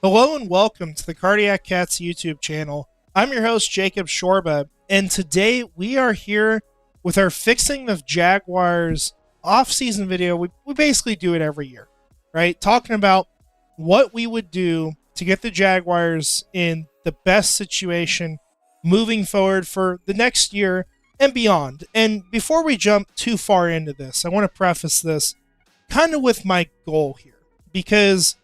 Hello and welcome to the Cardiac Cats YouTube channel. I'm your host, Jacob Shorba, and today we are here with our Fixing the Jaguars off-season video. We basically do it every year, right? Talking about what we would do to get the Jaguars in the best situation moving forward for the next year and beyond. And before we jump too far into this, I want to preface this kind of with my goal here, because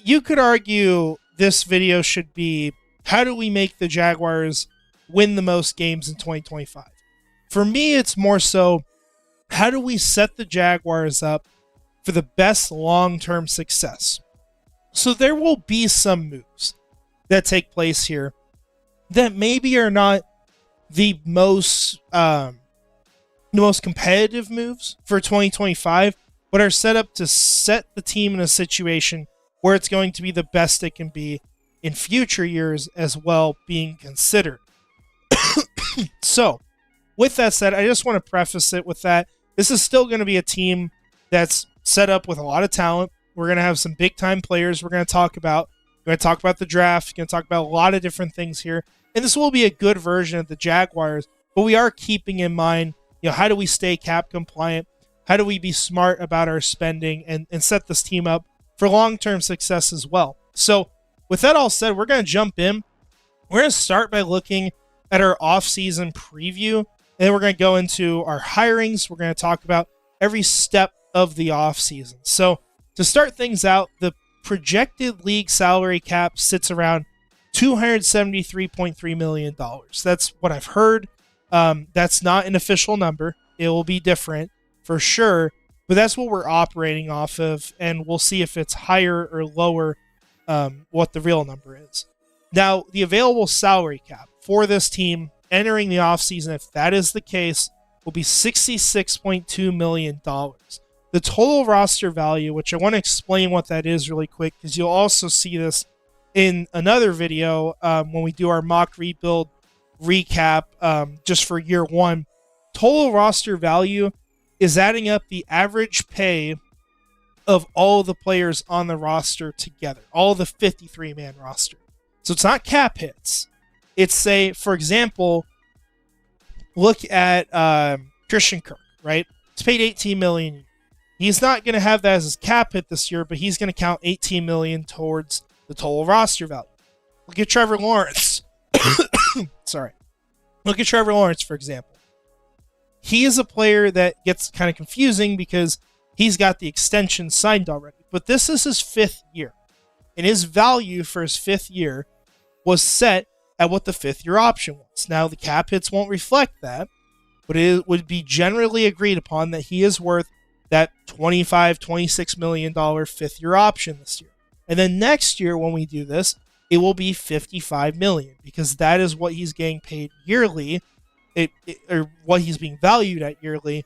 you could argue this video should be, how do we make the Jaguars win the most games in 2025? For me, it's more so, how do we set the Jaguars up for the best long-term success? So there will be some moves that take place here that maybe are not the most competitive moves for 2025, but are set up to set the team in a situation where it's going to be the best it can be in future years as well, being considered. So, with that said, I just want to preface it with that. This is still going to be a team that's set up with a lot of talent. We're going to have some big-time players we're going to talk about. We're going to talk about the draft. We're going to talk about a lot of different things here. And this will be a good version of the Jaguars, but we are keeping in mind, how do we stay cap compliant? How do we be smart about our spending and set this team up for long-term success as well? So with that all said, we're going to jump in. We're going to start by looking at our off-season preview, and then we're going to go into our hirings. We're going to talk about every step of the off-season. So to start things out, the projected league salary cap sits around $273.3 million. That's what I've heard. That's not an official number. It will be different for sure, but that's what we're operating off of, and we'll see if it's higher or lower, what the real number is. Now, the available salary cap for this team entering the offseason, if that is the case, will be $66.2 million. The total roster value, which I want to explain what that is really quick, because you'll also see this in another video when we do our mock rebuild recap just for year one. Total roster value is adding up the average pay of all the players on the roster together, all the 53-man roster. So it's not cap hits. It's, say, for example, look at Christian Kirk, right? It's paid $18 million. He's not going to have that as his cap hit this year, but he's going to count $18 million towards the total roster value. Look at Trevor Lawrence. Sorry. Look at Trevor Lawrence, for example. He is a player that gets kind of confusing because he's got the extension signed already. But this is his fifth year. And his value for his fifth year was set at what the fifth-year option was. Now, the cap hits won't reflect that, but it would be generally agreed upon that he is worth that $26 million fifth-year option this year. And then next year, when we do this, it will be $55 million, because that is what he's getting paid yearly, or what he's being valued at yearly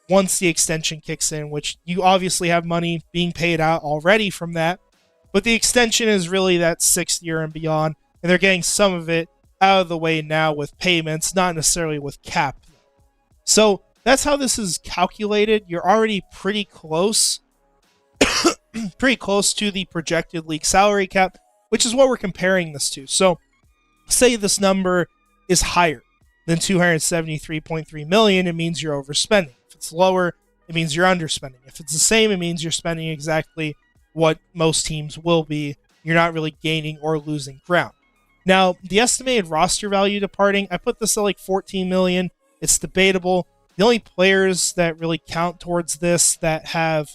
once the extension kicks in, which you obviously have money being paid out already from that. But the extension is really that sixth year and beyond, and they're getting some of it out of the way now with payments, not necessarily with cap. So that's how this is calculated. You're already pretty close, pretty close to the projected league salary cap, which is what we're comparing this to. So say this number is higher than $273.3 million, it means you're overspending. If it's lower, it means you're underspending. If it's the same, it means you're spending exactly what most teams will be. You're not really gaining or losing ground. Now, the estimated roster value departing, I put this at like $14 million. It's debatable. The only players that really count towards this that have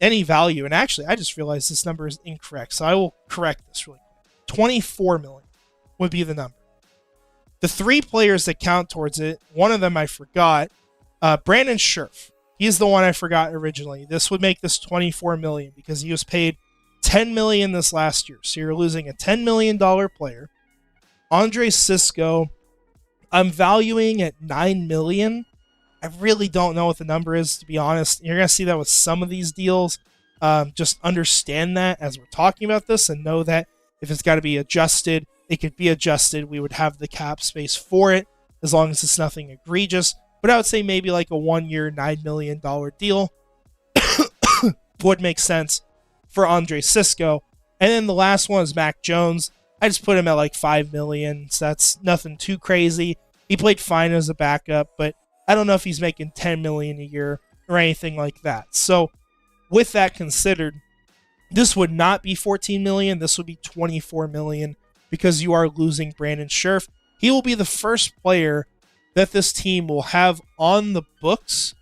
any value, and actually, I just realized this number is incorrect, so I will correct this really quick. $24 million would be the number. The three players that count towards it, one of them I forgot, Brandon Scherf. He's the one I forgot originally. This would make this $24 million because he was paid $10 million this last year. So you're losing a $10 million player. Andre Cisco, I'm valuing at $9 million. I really don't know what the number is, to be honest. You're going to see that with some of these deals. Just understand that as we're talking about this, and know that if it's got to be adjusted, it could be adjusted. We would have the cap space for it, as long as it's nothing egregious. But I would say maybe like a 1-year, $9 million deal would make sense for Andre Sisco. And then the last one is Mac Jones. I just put him at like $5 million, so that's nothing too crazy. He played fine as a backup, but I don't know if he's making $10 million a year or anything like that. So with that considered, this would not be $14 million. This would be $24 million because you are losing Brandon Scherff. He will be the first player that this team will have on the books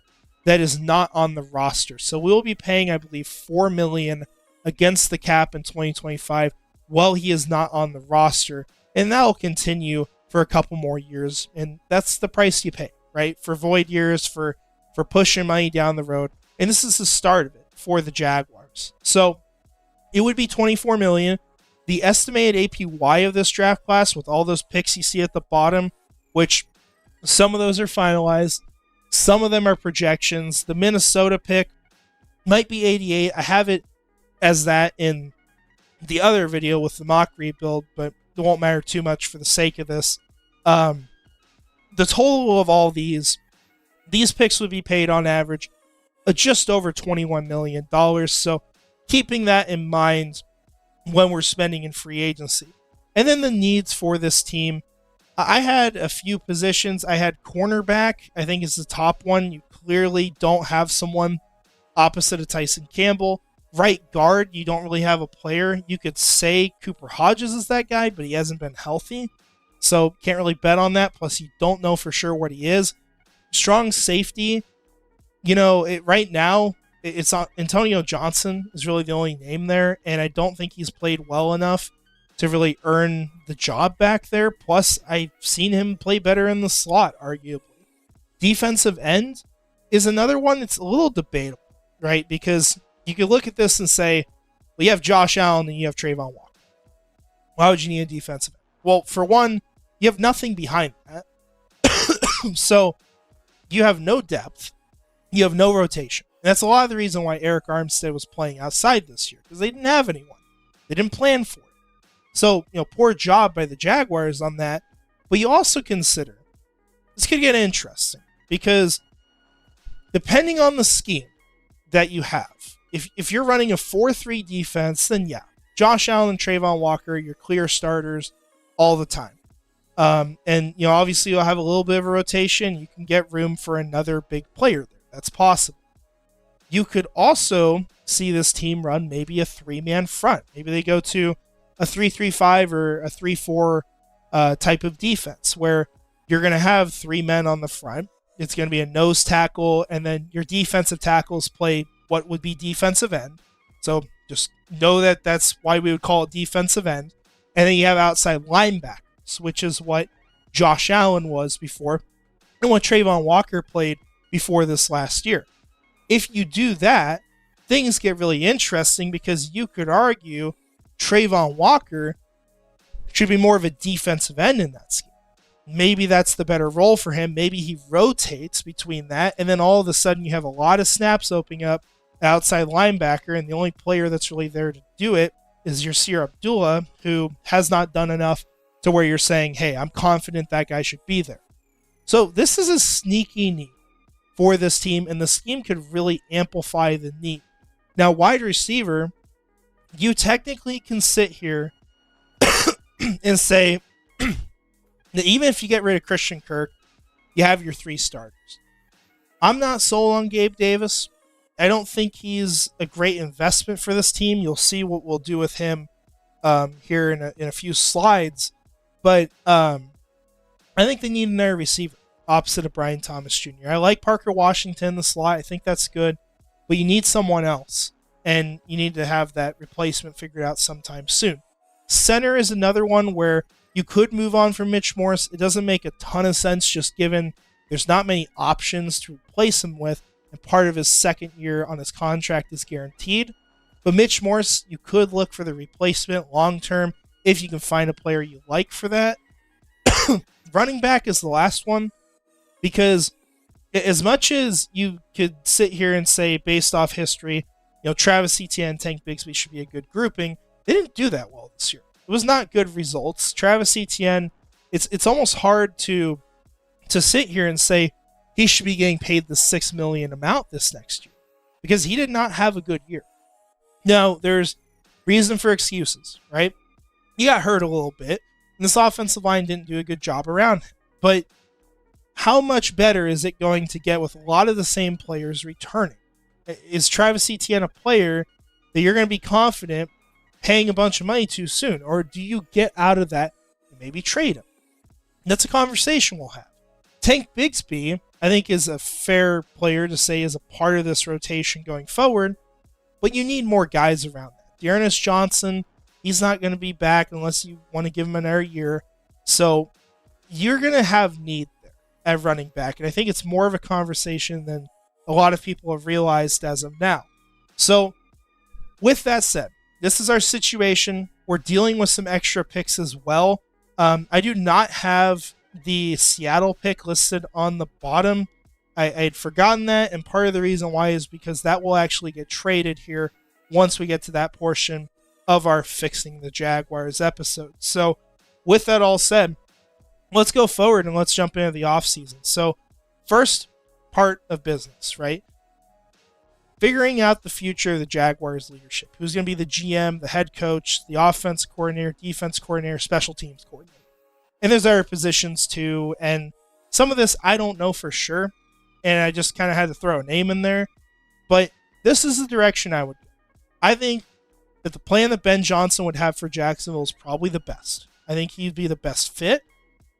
that is not on the roster. So we'll be paying, I believe, $4 million against the cap in 2025 while he is not on the roster. And that will continue for a couple more years. And that's the price you pay, right? For void years, for pushing money down the road. And this is the start of it for the Jaguars. So it would be $24 million. The estimated APY of this draft class with all those picks you see at the bottom, which some of those are finalized, some of them are projections. The Minnesota pick might be 88. I have it as that in the other video with the mock rebuild, but it won't matter too much for the sake of this. The total of all these picks would be paid on average just over $21 million. So keeping that in mind when we're spending in free agency. And then the needs for this team. I had a few positions. I had cornerback, I think is the top one. You clearly don't have someone opposite of Tyson Campbell. Right guard, you don't really have a player. You could say Cooper Hodges is that guy, but he hasn't been healthy. So can't really bet on that. Plus, you don't know for sure what he is. Strong safety, right now, it's Antonio Johnson is really the only name there, and I don't think he's played well enough to really earn the job back there. Plus, I've seen him play better in the slot, arguably. Defensive end is another one that's a little debatable, right? Because you could look at this and say, well, you have Josh Allen and you have Trayvon Walker. Why would you need a defensive end? Well, for one, you have nothing behind that. So you have no depth. You have no rotation. And that's a lot of the reason why Eric Armstead was playing outside this year, because they didn't have anyone. They didn't plan for it. So, poor job by the Jaguars on that. But you also consider, this could get interesting, because depending on the scheme that you have, if you're running a 4-3 defense, then yeah, Josh Allen and Trayvon Walker, your clear starters all the time. And, obviously you'll have a little bit of a rotation. You can get room for another big player there. That's possible. You could also see this team run maybe a 3-man front. Maybe they go to a 3-3-5 or a 3-4 type of defense where you're going to have 3 men on the front. It's going to be a nose tackle, and then your defensive tackles play what would be defensive end. So just know that that's why we would call it defensive end. And then you have outside linebackers, which is what Josh Allen was before and what Trayvon Walker played before this last year. If you do that, things get really interesting because you could argue Trayvon Walker should be more of a defensive end in that scheme. Maybe that's the better role for him. Maybe he rotates between that, and then all of a sudden you have a lot of snaps opening up outside linebacker, and the only player that's really there to do it is Yasir Abdullah, who has not done enough to where you're saying, hey, I'm confident that guy should be there. So this is a sneaky need for this team, and the scheme could really amplify the need. Now, wide receiver, you technically can sit here and say that even if you get rid of Christian Kirk, you have your 3 starters. I'm not sold on Gabe Davis. I don't think he's a great investment for this team. You'll see what we'll do with him here in a few slides. But I think they need another receiver opposite of Brian Thomas Jr. I like Parker Washington in the slot. I think that's good. But you need someone else. And you need to have that replacement figured out sometime soon. Center is another one where you could move on from Mitch Morse. It doesn't make a ton of sense just given there's not many options to replace him with. And part of his second year on his contract is guaranteed. But Mitch Morse, you could look for the replacement long term if you can find a player you like for that. Running back is the last one, because as much as you could sit here and say, based off history, Travis Etienne, Tank Bigsby should be a good grouping, they didn't do that well this year. It was not good results. Travis Etienne, it's almost hard to sit here and say he should be getting paid the $6 million amount this next year, because he did not have a good year. Now, there's reason for excuses, right? He got hurt a little bit, and this offensive line didn't do a good job around him. But how much better is it going to get with a lot of the same players returning? Is Travis Etienne a player that you're going to be confident paying a bunch of money too soon? Or do you get out of that and maybe trade him? And that's a conversation we'll have. Tank Bigsby, I think, is a fair player to say is a part of this rotation going forward, but you need more guys around that. Dearness Johnson, he's not going to be back unless you want to give him another year. So you're going to have need there at running back. And I think it's more of a conversation than a lot of people have realized as of now. So with that said, this is our situation. We're dealing with some extra picks as well. I do not have the Seattle pick listed on the bottom. I had forgotten that, and part of the reason why is because that will actually get traded here once we get to that portion of our Fixing the Jaguars episode. So with that all said, let's go forward and let's jump into the offseason. So first part of business, right? Figuring out the future of the Jaguars leadership. Who's going to be the GM, the head coach, the offense coordinator, defense coordinator, special teams coordinator. And there's other positions too. And some of this I don't know for sure. And I just kind of had to throw a name in there. But this is the direction I would go. I think that the plan that Ben Johnson would have for Jacksonville is probably the best. I think he'd be the best fit.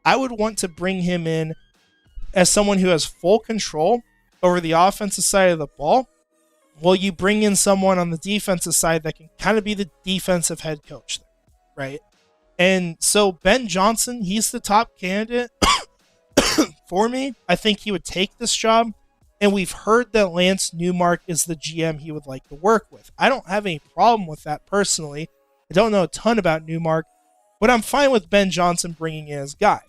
I would want to bring him in as someone who has full control over the offensive side of the ball. Well, you bring in someone on the defensive side that can kind of be the defensive head coach there, right? And so Ben Johnson, he's the top candidate for me. I think he would take this job. And we've heard that Lance Newmark is the GM he would like to work with. I don't have any problem with that personally. I don't know a ton about Newmark, but I'm fine with Ben Johnson bringing in his guy.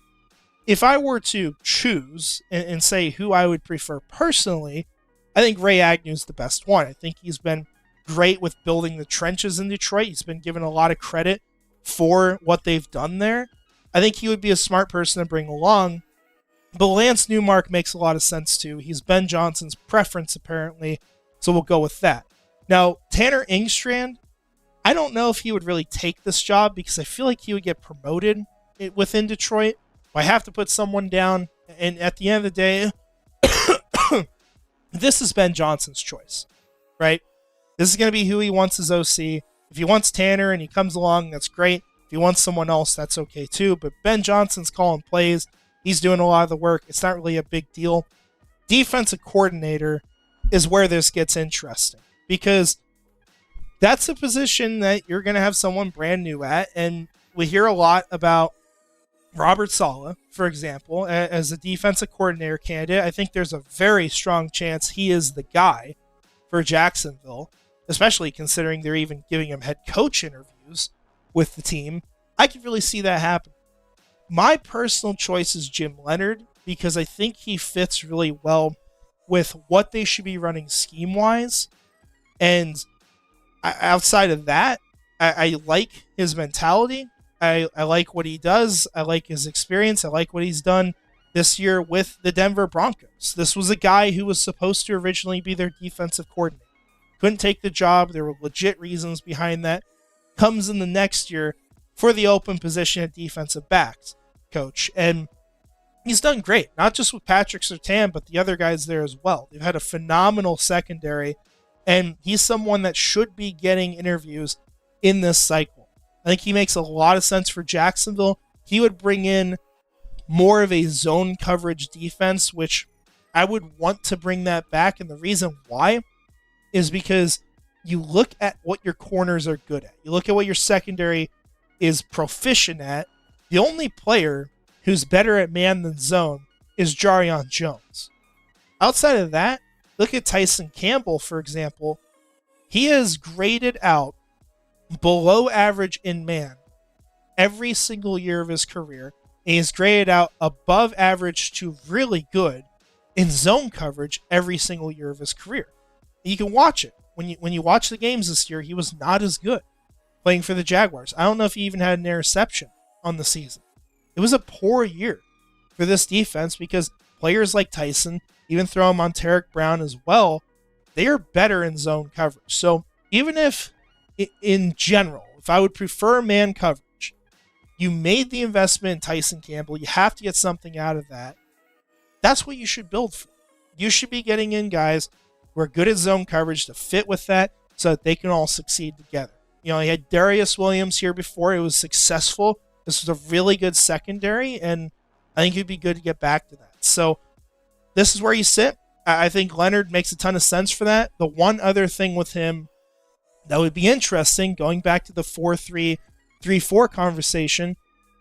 If I were to choose and say who I would prefer personally, I think Ray Agnew's the best one. I think he's been great with building the trenches in Detroit. He's been given a lot of credit for what they've done there. I think he would be a smart person to bring along. But Lance Newmark makes a lot of sense too. He's Ben Johnson's preference apparently, so we'll go with that. Now, Tanner Engstrand, I don't know if he would really take this job because I feel like he would get promoted within Detroit. I have to put someone down, and at the end of the day, this is Ben Johnson's choice, right? This is going to be who he wants as OC. If he wants Tanner and he comes along, that's great. If he wants someone else, that's okay too. But Ben Johnson's calling plays. He's doing a lot of the work. It's not really a big deal. Defensive coordinator is where this gets interesting because that's a position that you're going to have someone brand new at. And we hear a lot about Robert Saleh, for example, as a defensive coordinator candidate. I think there's a very strong chance he is the guy for Jacksonville, especially considering they're even giving him head coach interviews with the team. I could really see that happen. My personal choice is Jim Leonard because I think he fits really well with what they should be running scheme-wise. And outside of that, I like his mentality. I like what he does. I like his experience. I like what he's done this year with the Denver Broncos. This was a guy who was supposed to originally be their defensive coordinator. Couldn't take the job. There were legit reasons behind that. Comes in the next year for the open position at defensive backs coach. And he's done great, not just with Patrick Surtain, but the other guys there as well. They've had a phenomenal secondary, and he's someone that should be getting interviews in this cycle. I think he makes a lot of sense for Jacksonville. He would bring in more of a zone coverage defense, which I would want to bring that back. And the reason why is because you look at what your corners are good at. You look at what your secondary is proficient at. The only player who's better at man than zone is Jarion Jones. Outside of that, look at Tyson Campbell, for example. He is graded out below average in man every single year of his career. And he's graded out above average to really good in zone coverage every single year of his career. And you can watch it. When you watch the games this year, he was not as good playing for the Jaguars. I don't know if he even had an interception on the season. It was a poor year for this defense because players like Tyson, even throw him on Tarek Brown as well, they are better in zone coverage. So even if in general, if I would prefer man coverage, you made the investment in Tyson Campbell. You have to get something out of that. That's what you should build for. You should be getting in guys who are good at zone coverage to fit with that so that they can all succeed together. You had Darius Williams here before. It was successful. This was a really good secondary, and I think it'd be good to get back to that. So this is where you sit. I think Leonard makes a ton of sense for that. The one other thing with him that would be interesting, going back to the 4-3-3-4 conversation,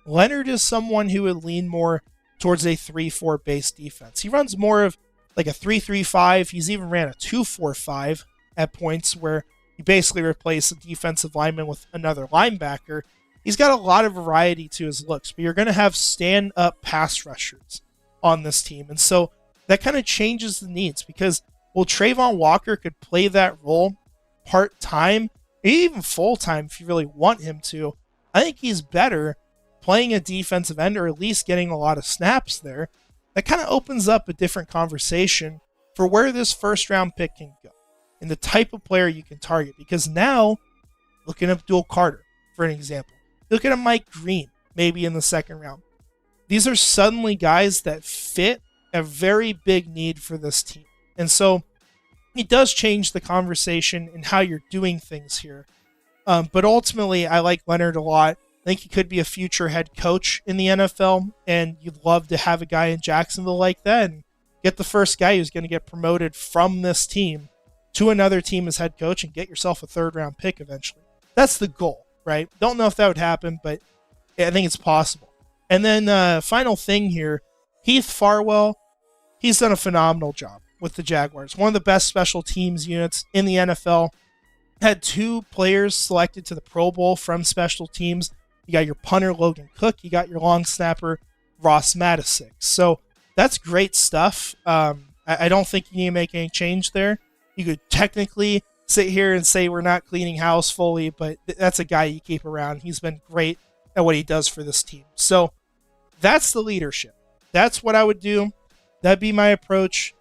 Leonard is someone who would lean more towards a 3-4 base defense. He runs more of like a 3-3-5. He's even ran a 2-4-5 at points where you basically replace a defensive lineman with another linebacker. He's got a lot of variety to his looks, but you're going to have stand-up pass rushers on this team. And so that kind of changes the needs because, well, Trayvon Walker could play that role part-time, even full-time if you really want him to. I think he's better playing a defensive end or at least getting a lot of snaps there. That kind of opens up a different conversation for where this first-round pick can go and the type of player you can target. Because now, look at Abdul Carter, for an example. Look at a Mike Green, maybe in the second round. These are suddenly guys that fit a very big need for this team. And so it does change the conversation and how you're doing things here. But ultimately, I like Leonard a lot. I think he could be a future head coach in the NFL, and you'd love to have a guy in Jacksonville like that and get the first guy who's going to get promoted from this team to another team as head coach and get yourself a third-round pick eventually. That's the goal, right? Don't know if that would happen, but I think it's possible. And then final thing here, Heath Farwell, he's done a phenomenal job with the Jaguars. One of the best special teams units in the NFL. Had 2 players selected to the Pro Bowl from special teams. You got your punter, Logan Cook. You got your long snapper, Ross Matisic. So that's great stuff. I don't think you need to make any change there. You could technically sit here and say we're not cleaning house fully, but that's a guy you keep around. He's been great at what he does for this team. So that's the leadership. That's what I would do. That'd be my approach.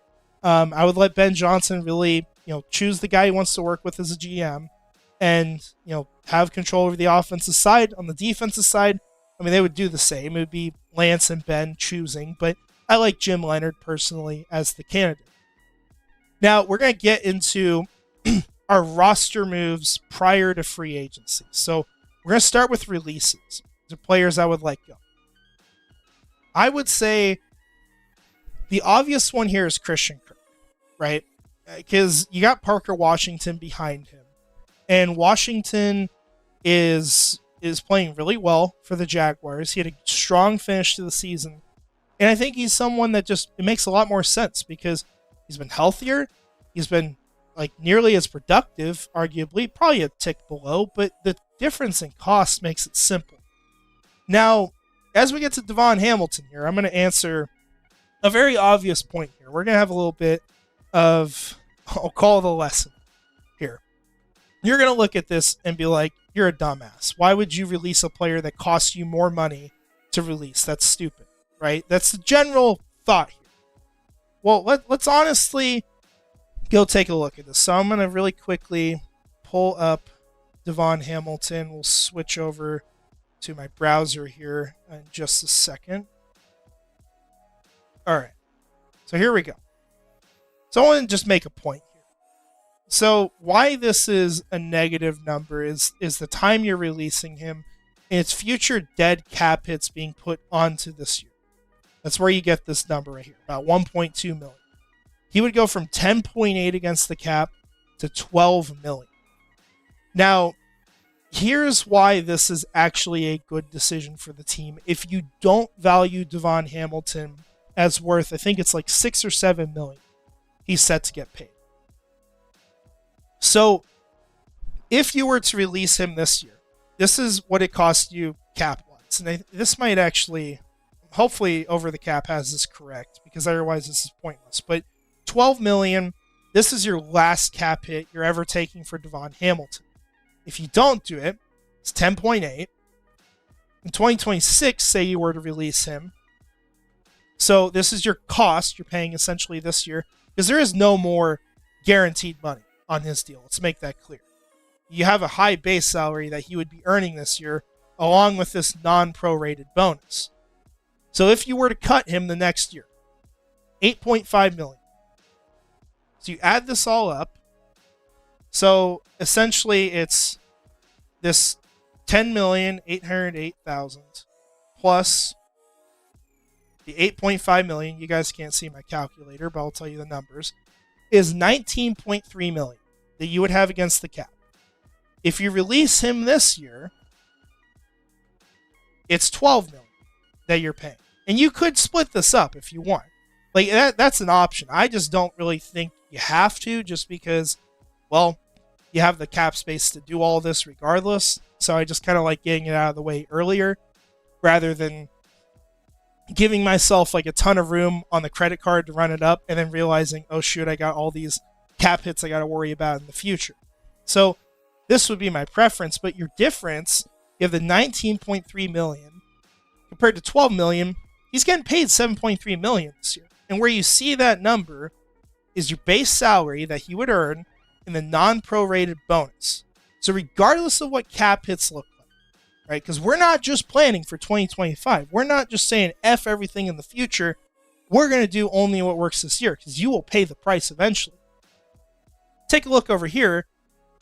I would let Ben Johnson really, choose the guy he wants to work with as a GM and, have control over the offensive side. On the defensive side, they would do the same. It would be Lance and Ben choosing, but I like Jim Leonard personally as the candidate. Now, we're going to get into our roster moves prior to free agency. So we're going to start with releases. The players I would let go. I would say the obvious one here is Christian Kirk, right? Because you got Parker Washington behind him. And Washington is playing really well for the Jaguars. He had a strong finish to the season. And I think he's someone that it makes a lot more sense because he's been healthier. He's been nearly as productive, arguably, probably a tick below, but the difference in cost makes it simple. Now, as we get to Devon Hamilton here, I'm going to answer a very obvious point here. We're going to have a little bit of, I'll call it a lesson here. You're going to look at this and be like, you're a dumbass. Why would you release a player that costs you more money to release? That's stupid, right? That's the general thought here. Well, let's honestly go take a look at this. So I'm going to really quickly pull up Devon Hamilton. We'll switch over to my browser here in just a second. All right. So here we go. So I want to just make a point here. So why this is a negative number is the time you're releasing him and its future dead cap hits being put onto this year. That's where you get this number right here, about 1.2 million. He would go from 10.8 against the cap to 12 million. Now, here's why this is actually a good decision for the team. If you don't value Devon Hamilton as worth, I think it's like 6 or 7 million, he's set to get paid. So if you were to release him this year, this is what it costs you cap-wise. And this might actually, hopefully Over the Cap has this correct, because otherwise this is pointless. But 12 million, this is your last cap hit you're ever taking for Devon Hamilton. If you don't do it, it's 10.8. In 2026, say you were to release him. So this is your cost you're paying essentially this year, because there is no more guaranteed money on his deal. Let's make that clear. you have a high base salary that he would be earning this year, along with this non-prorated bonus. So if you were to cut him the next year, $8.5 million. So you add this all up. So essentially it's this $10,808,000 plus the $8.5 million. You guys can't see my calculator, but I'll tell you the numbers. Is $19.3 million that you would have against the cap. If you release him this year, it's $12 million that you're paying. And you could split this up if you want. Like that's an option. I just don't really think you have to, just because, well, you have the cap space to do all this regardless. So I just kind of like getting it out of the way earlier rather than giving myself like a ton of room on the credit card to run it up and then realizing, oh shoot, I got all these cap hits I got to worry about in the future. So this would be my preference, but your difference, you have the $19.3 million compared to $12 million. He's getting paid $7.3 million this year. And where you see that number is your base salary that he would earn in the non-prorated bonus. So regardless of what cap hits look like, right? Because we're not just planning for 2025. We're not just saying F everything in the future. We're going to do only what works this year, because you will pay the price eventually. Take a look over here.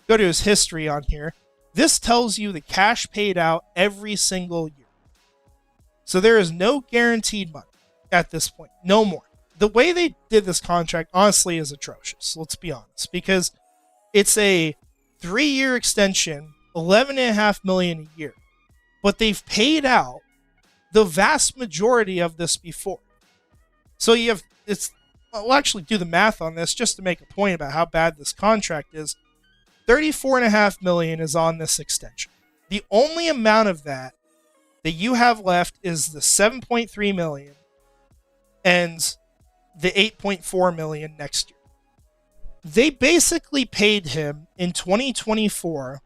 Go to his history on here. This tells you the cash paid out every single year. So there is no guaranteed money at this point. No more. The way they did this contract, honestly, is atrocious. Let's be honest. Because it's a 3-year extension, $11.5 million a year. But they've paid out the vast majority of this before. So you have, I'll actually do the math on this just to make a point about how bad this contract is. $34.5 million is on this extension. The only amount of that you have left is the $7.3 million and the $8.4 million next year. They basically paid him in 2024.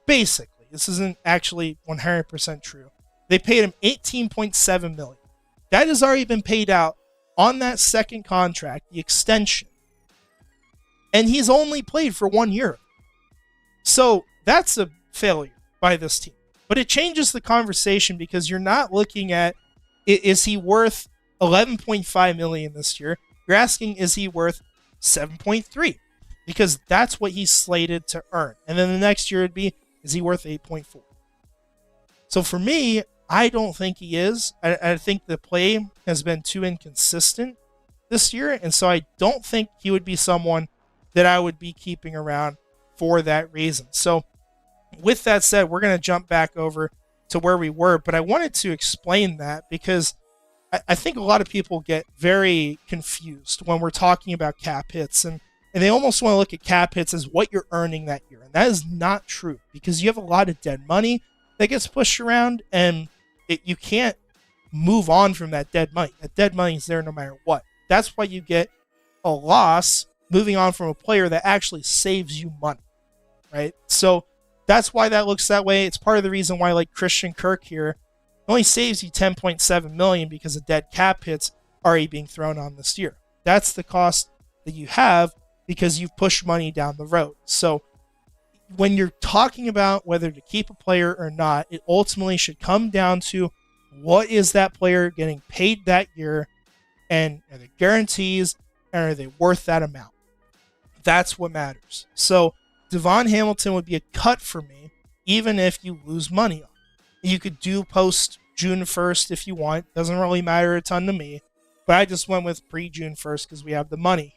Basically, this isn't actually 100% true. They paid him $18.7 million. That has already been paid out on that second contract, the extension. And he's only played for 1 year. So that's a failure by this team. But it changes the conversation, because you're not looking at, is he worth $11.5 million this year? You're asking, is he worth $7.3? Because that's what he's slated to earn. And then the next year it'd be, is he worth $8.4? So for me, I don't think he is. I think the play has been too inconsistent this year. And so I don't think he would be someone that I would be keeping around for that reason. So with that said, we're going to jump back over to where we were, but I wanted to explain that because I think a lot of people get very confused when we're talking about cap hits, and they almost want to look at cap hits as what you're earning that year. And that is not true, because you have a lot of dead money that gets pushed around, and you can't move on from that dead money. That dead money is there no matter what. That's why you get a loss moving on from a player that actually saves you money, right? So that's why that looks that way. It's part of the reason why, like Christian Kirk here, only saves you $10.7 million because of dead cap hits already being thrown on this year. That's the cost that you have because you've pushed money down the road. So when you're talking about whether to keep a player or not, it ultimately should come down to what is that player getting paid that year, and are they guarantees, and are they worth that amount? That's what matters. So Devon Hamilton would be a cut for me, even if you lose money on it. You could do post June 1st if you want. Doesn't really matter a ton to me. But I just went with pre-June 1st because we have the money.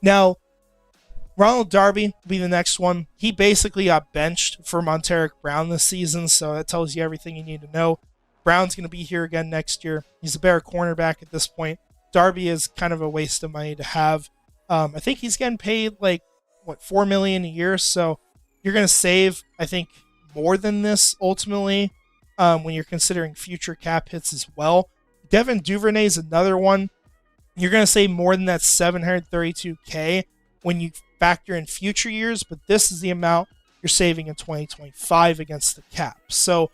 Now, Ronald Darby will be the next one. He basically got benched for Monteric Brown this season, so that tells you everything you need to know. Brown's going to be here again next year. He's a better cornerback at this point. Darby is kind of a waste of money to have. I think he's getting paid like, $4 million a year, so you're going to save, I think, more than this ultimately when you're considering future cap hits as well. Devin Duvernay is another one. You're going to save more than that $732K when you factor in future years, but this is the amount you're saving in 2025 against the cap. So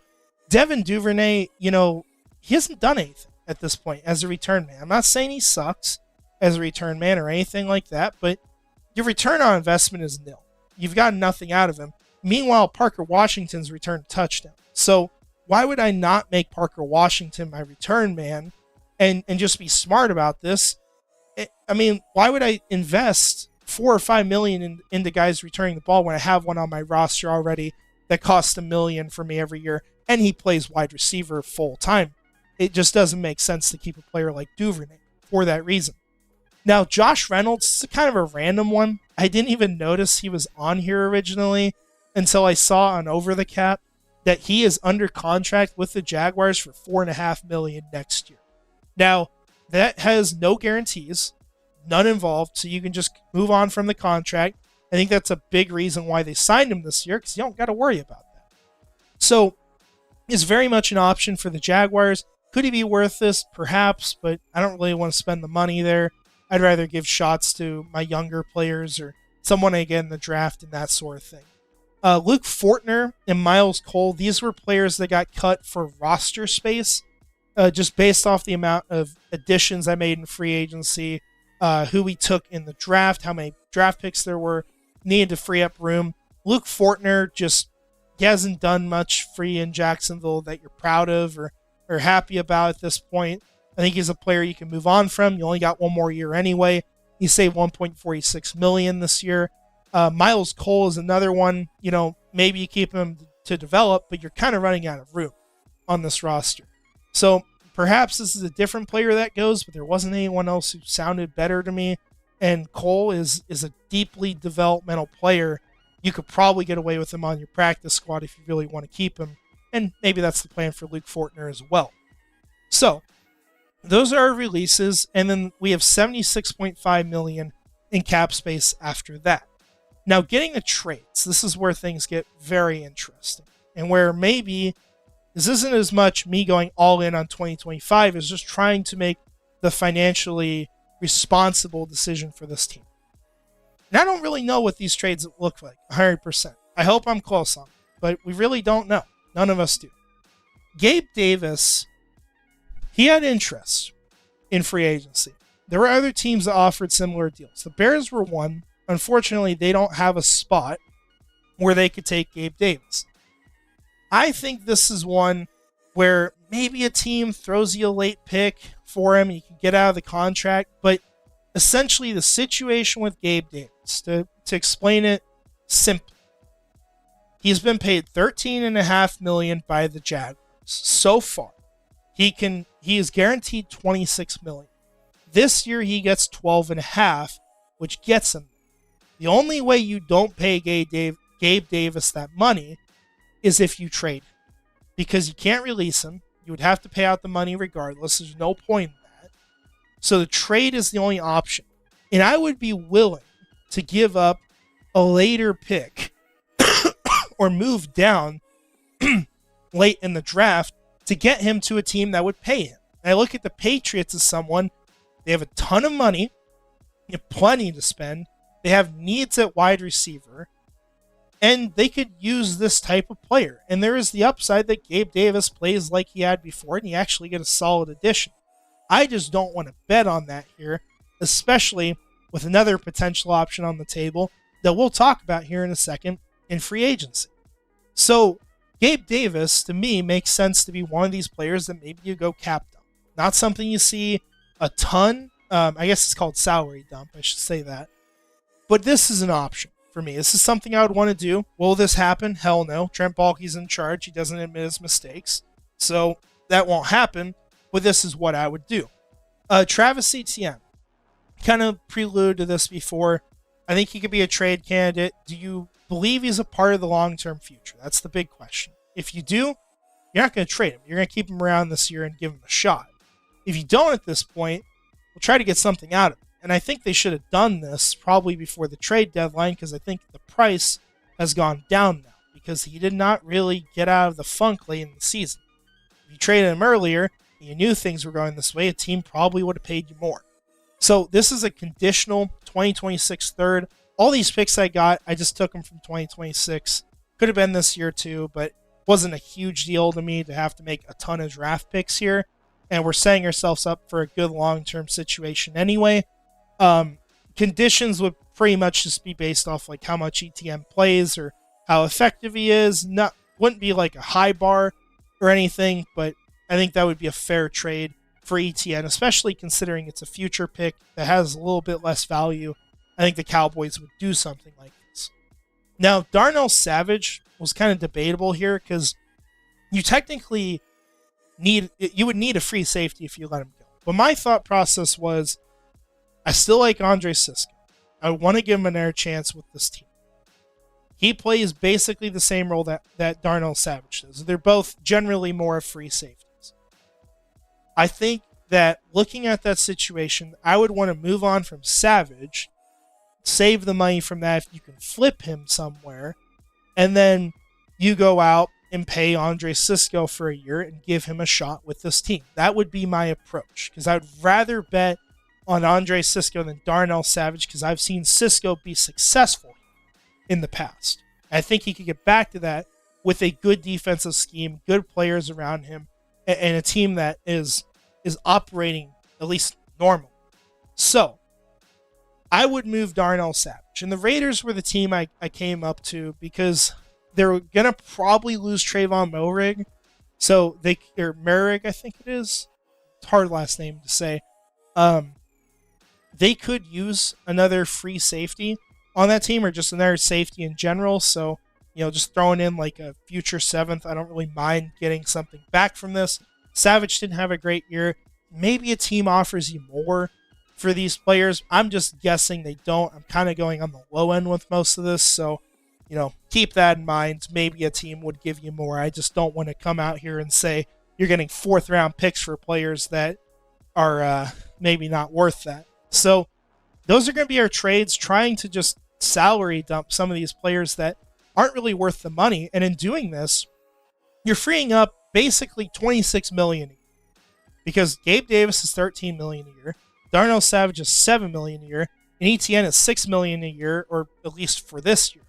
Devin Duvernay, he hasn't done anything at this point as a return man. I'm not saying he sucks as a return man or anything like that, but your return on investment is nil. You've gotten nothing out of him. Meanwhile, Parker Washington's returned a touchdown. So why would I not make Parker Washington my return man and just be smart about this? I mean, why would I invest $4 or $5 million into guys returning the ball when I have one on my roster already that costs $1 million for me every year, and he plays wide receiver full time? It just doesn't make sense to keep a player like Duvernay for that reason. Now, Josh Reynolds is kind of a random one. I didn't even notice he was on here originally until I saw on Over the Cap that he is under contract with the Jaguars for $4.5 million next year. Now, that has no guarantees, none involved, so you can just move on from the contract. I think that's a big reason why they signed him this year, because you don't got to worry about that. So, it's very much an option for the Jaguars. Could he be worth this? Perhaps, but I don't really want to spend the money there. I'd rather give shots to my younger players or someone I get in the draft and that sort of thing. Luke Fortner and Miles Cole, these were players that got cut for roster space, just based off the amount of additions I made in free agency, who we took in the draft, how many draft picks there were, needed to free up room. Luke Fortner he hasn't done much free in Jacksonville that you're proud of or happy about at this point. I think he's a player you can move on from. You only got one more year anyway. He saved $1.46 million this year. Miles Cole is another one. Maybe you keep him to develop, but you're kind of running out of room on this roster. So perhaps this is a different player that goes, but there wasn't anyone else who sounded better to me. And Cole is a deeply developmental player. You could probably get away with him on your practice squad if you really want to keep him. And maybe that's the plan for Luke Fortner as well. So those are our releases, and then we have $76.5 million in cap space after that. Now, getting the trades, this is where things get very interesting, and where maybe this isn't as much me going all in on 2025 as just trying to make the financially responsible decision for this team. And I don't really know what these trades look like 100%. I hope I'm close on it, but we really don't know. None of us do. Gabe Davis, he had interest in free agency. There were other teams that offered similar deals. The Bears were one. Unfortunately, they don't have a spot where they could take Gabe Davis. I think this is one where maybe a team throws you a late pick for him and you can get out of the contract. But essentially, the situation with Gabe Davis, to explain it simply, he's been paid $13.5 million by the Jaguars so far. He is guaranteed $26 million. This year he gets $12.5, which gets him. The only way you don't pay Gabe Davis that money is if you trade him, because you can't release him. You would have to pay out the money regardless. There's no point in that. So the trade is the only option. And I would be willing to give up a later pick or move down late in the draft to get him to a team that would pay him. And I look at the Patriots as someone, they have a ton of money, they have plenty to spend, they have needs at wide receiver, and they could use this type of player. And there is the upside that Gabe Davis plays like he had before, and you actually get a solid addition. I just don't want to bet on that here, especially with another potential option on the table that we'll talk about here in a second in free agency. So Gabe Davis, to me, makes sense to be one of these players that maybe you go cap dump. Not something you see a ton. I guess it's called salary dump. I should say that. But this is an option for me. This is something I would want to do. Will this happen? Hell no. Trent Baalke's in charge. He doesn't admit his mistakes. So that won't happen. But this is what I would do. Travis Etienne. Kind of prelude to this before. I think he could be a trade candidate. Do you believe he's a part of the long-term future? That's the big question. If you do, you're not going to trade him. You're going to keep him around this year and give him a shot. If you don't at this point, we'll try to get something out of him. And I think they should have done this probably before the trade deadline, because I think the price has gone down now because he did not really get out of the funk late in the season. If you traded him earlier and you knew things were going this way, a team probably would have paid you more. So this is a conditional 2026 third. All these picks I got, I just took them from 2026. Could have been this year too, but wasn't a huge deal to me to have to make a ton of draft picks here. And we're setting ourselves up for a good long-term situation anyway. Conditions would pretty much just be based off like how much ETM plays or how effective he is. Wouldn't be like a high bar or anything, but I think that would be a fair trade for ETN, especially considering it's a future pick that has a little bit less value. I think the Cowboys would do something like this. Now, Darnell Savage was kind of debatable here because you technically would need a free safety if you let him go. But my thought process was, I still like Andre Cisco. I want to give him another chance with this team. He plays basically the same role that Darnell Savage does. They're both generally more free safeties. I think that looking at that situation, I would want to move on from Savage, save the money from that if you can flip him somewhere, and then you go out and pay Andre Cisco for a year and give him a shot with this team. That would be my approach, because I would rather bet on Andre Cisco than Darnell Savage, because I've seen Cisco be successful in the past. I think he could get back to that with a good defensive scheme, good players around him, and a team that is operating at least normal. So, I would move Darnell Savage. And the Raiders were the team I came up to because they're going to probably lose Trayvon Moehrig. So, or Merrig, I think it is. It's a hard last name to say. They could use another free safety on that team, or just another safety in general. So, just throwing in like a future 7th, I don't really mind getting something back from this. Savage didn't have a great year. Maybe a team offers you more for these players. I'm just guessing they don't. I'm kind of going on the low end with most of this. So, keep that in mind. Maybe a team would give you more. I just don't want to come out here and say you're getting 4th round picks for players that are maybe not worth that. So those are going to be our trades, trying to just salary dump some of these players that aren't really worth the money. And in doing this, you're freeing up basically $26 million a year, because Gabe Davis is $13 million a year, Darnell Savage is $7 million a year, and ETN is $6 million a year, or at least for this year.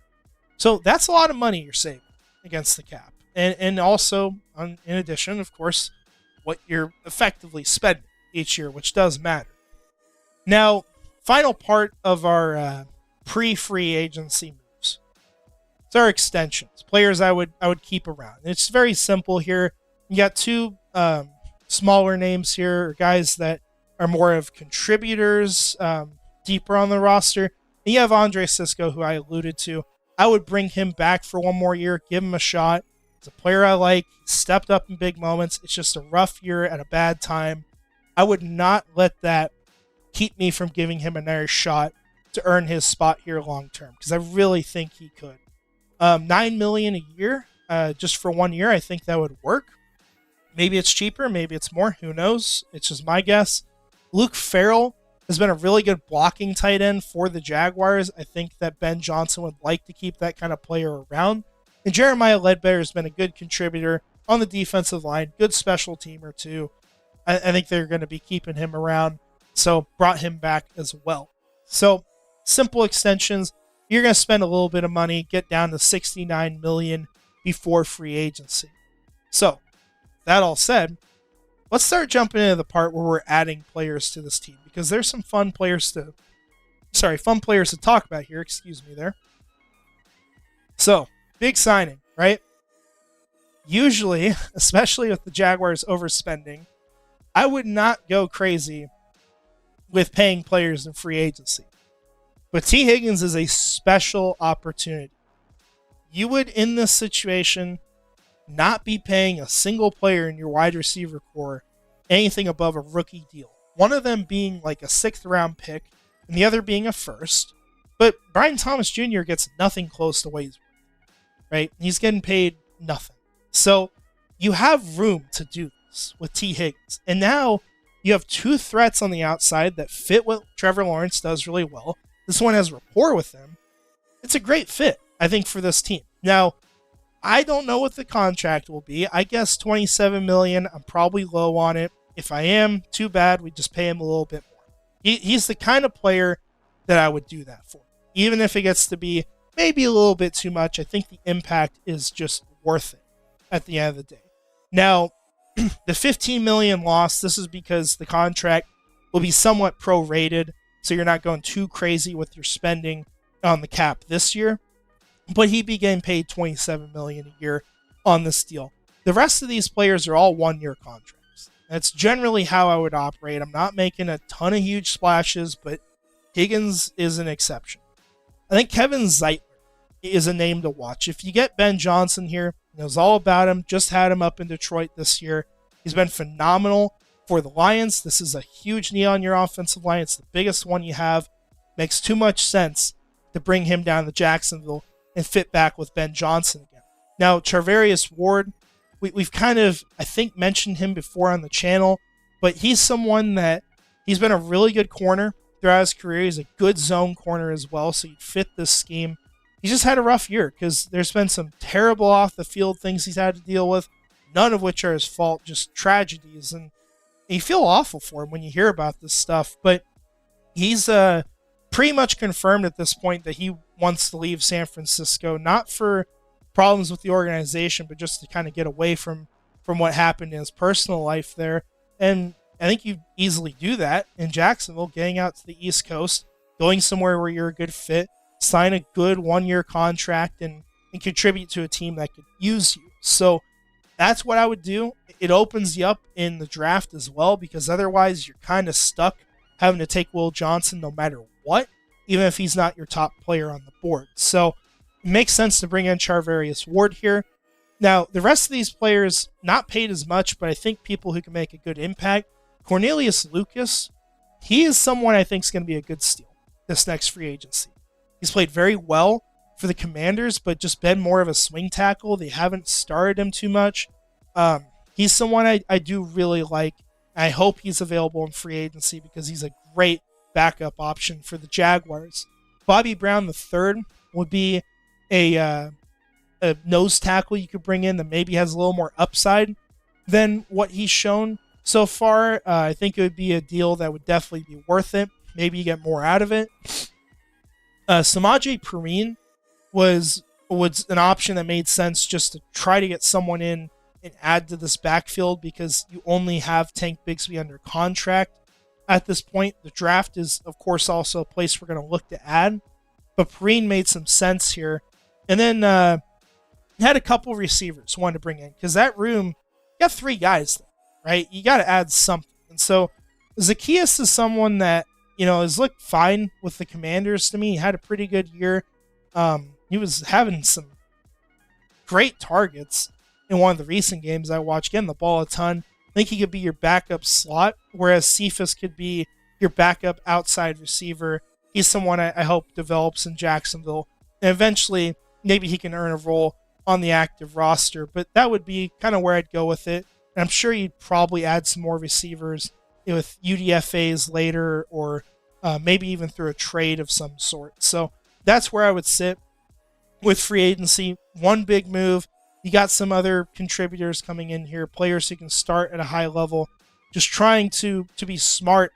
So that's a lot of money you're saving against the cap. And also, in addition, of course, what you're effectively spending each year, which does matter. Now, final part of our pre-free agency moves. It's our extensions, players I would keep around. It's very simple here. You got 2 smaller names here, guys that are more of contributors, deeper on the roster. And you have Andre Cisco, who I alluded to. I would bring him back for one more year, give him a shot. He's a player I like. He stepped up in big moments. It's just a rough year at a bad time. I would not let that keep me from giving him another shot to earn his spot here long term, because I really think he could. $9 million a year, just for 1 year, I think that would work. Maybe it's cheaper, maybe it's more, who knows? It's just my guess. Luke Farrell has been a really good blocking tight end for the Jaguars. I think that Ben Johnson would like to keep that kind of player around. And Jeremiah Ledbetter has been a good contributor on the defensive line, good special teamer too. I think they're going to be keeping him around, so brought him back as well. So simple extensions. You're going to spend a little bit of money, get down to $69 million before free agency. So, that all said, let's start jumping into the part where we're adding players to this team, because there's some fun players to talk about here. Excuse me there. So, big signing, right? Usually, especially with the Jaguars overspending, I would not go crazy with paying players in free agency. But T. Higgins is a special opportunity. You would, in this situation, not be paying a single player in your wide receiver core anything above a rookie deal. One of them being like a 6th round pick, and the other being a 1st. But Brian Thomas Jr. gets nothing close to what he's worth, right? He's getting paid nothing. So you have room to do this with T. Higgins. And now you have 2 threats on the outside that fit what Trevor Lawrence does really well. This one has rapport with him. It's a great fit, I think, for this team. Now, I don't know what the contract will be. I guess $27 million. I'm probably low on it. If I am, too bad. We just pay him a little bit more. He's the kind of player that I would do that for. Even if it gets to be maybe a little bit too much, I think the impact is just worth it at the end of the day. Now, the $15 million loss, this is because the contract will be somewhat prorated, so you're not going too crazy with your spending on the cap this year. but he'd be getting paid $27 million a year on this deal. The rest of these players are all 1-year contracts. That's generally how I would operate. I'm not making a ton of huge splashes, but Higgins is an exception. I think Kevin Zeitler is a name to watch. If you get Ben Johnson here, knows all about him, just had him up in Detroit this year. He's been phenomenal for the Lions. This is a huge knee on your offensive line. It's the biggest one you have. Makes too much sense to bring him down to Jacksonville and fit back with Ben Johnson again. Now, Charvarius Ward, we've kind of, I think, mentioned him before on the channel, but he's someone that he's been a really good corner throughout his career. He's a good zone corner as well, so he'd fit this scheme. He just had a rough year because there's been some terrible off-the-field things he's had to deal with, none of which are his fault, just tragedies. And you feel awful for him when you hear about this stuff. But he's pretty much confirmed at this point that he wants to leave San Francisco, not for problems with the organization, but just to kind of get away from what happened in his personal life there. And I think you easily do that in Jacksonville, getting out to the East Coast, going somewhere where you're a good fit, sign a good 1-year contract, and contribute to a team that could use you. So that's what I would do. It opens you up in the draft as well, because otherwise you're kind of stuck having to take Will Johnson no matter what, even if he's not your top player on the board. So it makes sense to bring in Charvarius Ward here. Now, the rest of these players, not paid as much, but I think people who can make a good impact. Cornelius Lucas, he is someone I think is going to be a good steal this next free agency. He's played very well for the Commanders, but just been more of a swing tackle. They haven't started him too much. He's someone I do really like. I hope he's available in free agency because he's a great backup option for the Jaguars. Bobby Brown III would be a nose tackle you could bring in that maybe has a little more upside than what he's shown so far. I think it would be a deal that would definitely be worth it. Maybe you get more out of it. Samaje Perine was an option that made sense just to try to get someone in and add to this backfield because you only have Tank Bigsby under contract at this point. The draft is, of course, also a place we're going to look to add. But Perine made some sense here. And then had a couple receivers wanted to bring in because that room, you got 3 guys there, right? You got to add something. And so Zaccheaus is someone that, has looked fine with the Commanders to me. He had a pretty good year. He was having some great targets in one of the recent games I watched, getting the ball a ton. I think he could be your backup slot, whereas Cephas could be your backup outside receiver. He's someone I hope develops in Jacksonville. And eventually, maybe he can earn a role on the active roster. But that would be kind of where I'd go with it. And I'm sure you'd probably add some more receivers with UDFAs later, or maybe even through a trade of some sort. So that's where I would sit with free agency. One big move. You got some other contributors coming in here, players who can start at a high level, just trying to be smart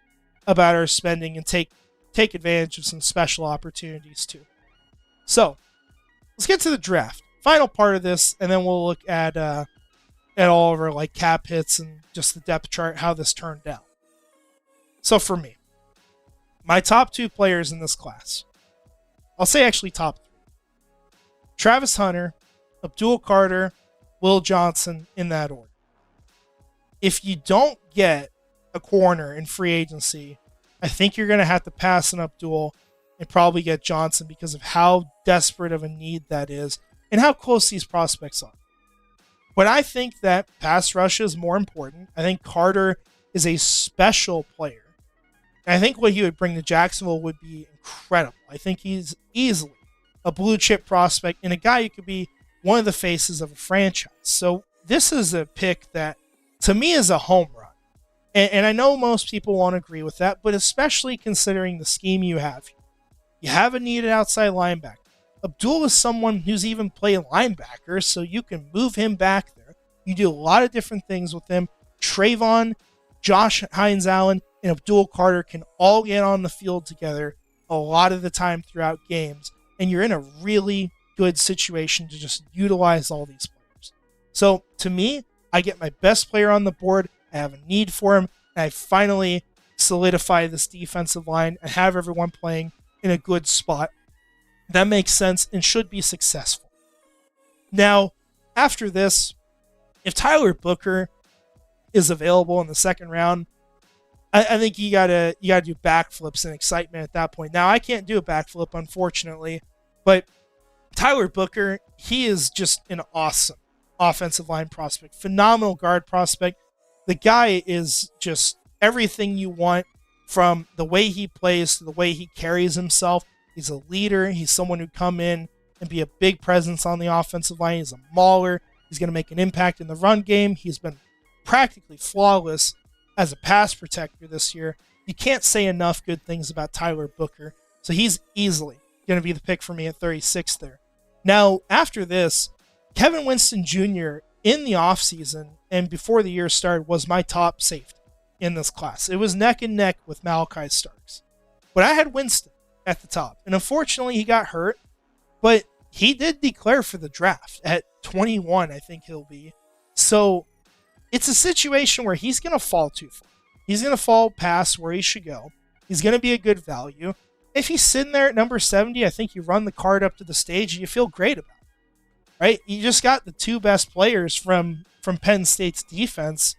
about our spending and take advantage of some special opportunities too. So let's get to the draft. Final part of this, and then we'll look at all of our cap hits and just the depth chart, how this turned out. So for me, my top 2 players in this class, I'll say actually top 3. Travis Hunter, Abdul Carter, Will Johnson, in that order. If you don't get a corner in free agency, I think you're going to have to pass on Abdul and probably get Johnson because of how desperate of a need that is and how close these prospects are. But I think that pass rush is more important. I think Carter is a special player. And I think what he would bring to Jacksonville would be incredible. I think he's easily a blue chip prospect and a guy who could be one of the faces of a franchise. So this is a pick that, to me, is a home run. And I know most people won't agree with that, but especially considering the scheme you have here. You have a needed outside linebacker. Abdul is someone who's even played linebacker, so you can move him back there. You do a lot of different things with him. Trayvon, Josh Hines-Allen, and Abdul Carter can all get on the field together a lot of the time throughout games, and you're in a really good situation to just utilize all these players. So to me, I get my best player on the board. I have a need for him, and I finally solidify this defensive line and have everyone playing in a good spot. That makes sense and should be successful. Now, after this, if Tyler Booker is available in the second round, I think you gotta do backflips and excitement at that point. Now, I can't do a backflip, unfortunately, but Tyler Booker, he is just an awesome offensive line prospect, phenomenal guard prospect. The guy is just everything you want, from the way he plays to the way he carries himself. He's a leader. He's someone who come in and be a big presence on the offensive line. He's a mauler. He's going to make an impact in the run game. He's been practically flawless as a pass protector this year. You can't say enough good things about Tyler Booker. So he's easily going to be the pick for me at 36 there. Now, after this, Kevin Winston Jr. in the offseason and before the year started was my top safety in this class. It was neck and neck with Malachi Starks. But I had Winston at the top. And unfortunately, he got hurt. But he did declare for the draft at 21, I think he'll be. So it's a situation where he's going to fall too far. He's going to fall past where he should go. He's going to be a good value. If he's sitting there at number 70, I think you run the card up to the stage and you feel great about it. Right? You just got the two best players from Penn State's defense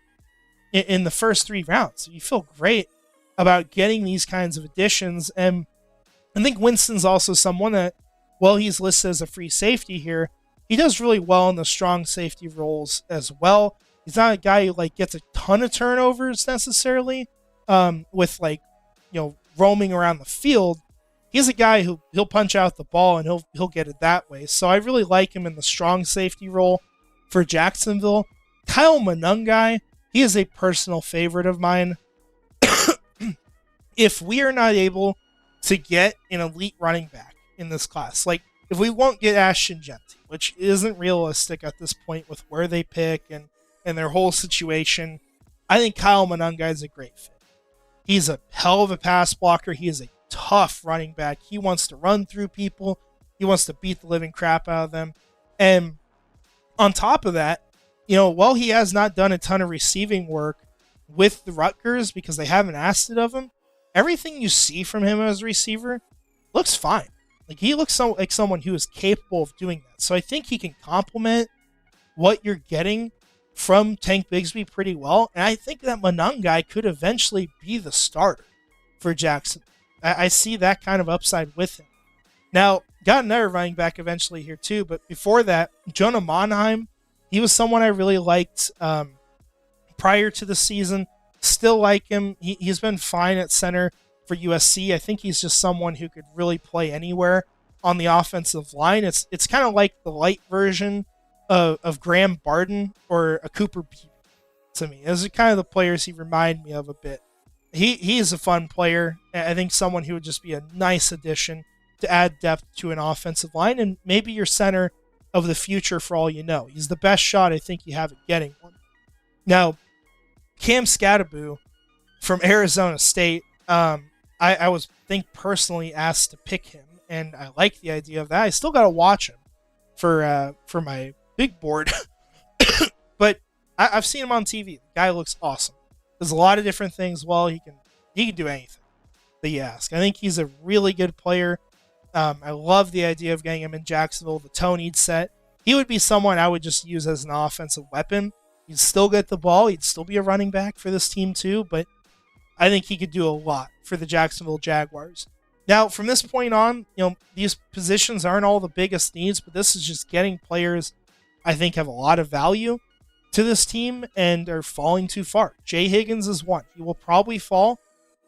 in the first 3 rounds. So you feel great about getting these kinds of additions. And I think Winston's also someone that, well, he's listed as a free safety here. He does really well in the strong safety roles as well. He's not a guy who gets a ton of turnovers necessarily, with roaming around the field. He's a guy who he'll punch out the ball and he'll get it that way. So I really like him in the strong safety role for Jacksonville. Kyle Monangai, he is a personal favorite of mine. If we are not able to get an elite running back in this class, if we won't get Ashton Genty, which isn't realistic at this point with where they pick and their whole situation, I think Kyle Monangai is a great fit. He's a hell of a pass blocker. He is a tough running back. He wants to run through people. He wants to beat the living crap out of them. And on top of that, while he has not done a ton of receiving work with the Rutgers because they haven't asked it of him, everything you see from him as a receiver looks fine. He looks like someone who is capable of doing that. So I think he can complement what you're getting from Tank Bigsby pretty well. And I think that Monangai could eventually be the starter for Jackson. I see that kind of upside with him. Now, got another running back eventually here too, but before that, Jonah Monheim, he was someone I really liked prior to the season. Still like him. He's been fine at center for USC. I think he's just someone who could really play anywhere on the offensive line. It's kind of like the light version of Graham Barden or a Cooper Beebe to me. Those are kind of the players he remind me of a bit. He is a fun player. I think someone who would just be a nice addition to add depth to an offensive line and maybe your center of the future for all you know. He's the best shot I think you have at getting one. Now, Cam Skattebo from Arizona State, I was personally asked to pick him, and I like the idea of that. I still got to watch him for my big board, but I've seen him on TV. The guy looks awesome. Does a lot of different things well. He can do anything that you ask. I think he's a really good player. I love the idea of getting him in Jacksonville. The tone he'd set. He would be someone I would just use as an offensive weapon. He'd still get the ball. He'd still be a running back for this team too, but I think he could do a lot for the Jacksonville Jaguars. Now, from this point on, these positions aren't all the biggest needs, but this is just getting players I think have a lot of value to this team and are falling too far. Jay Higgins is one. He will probably fall.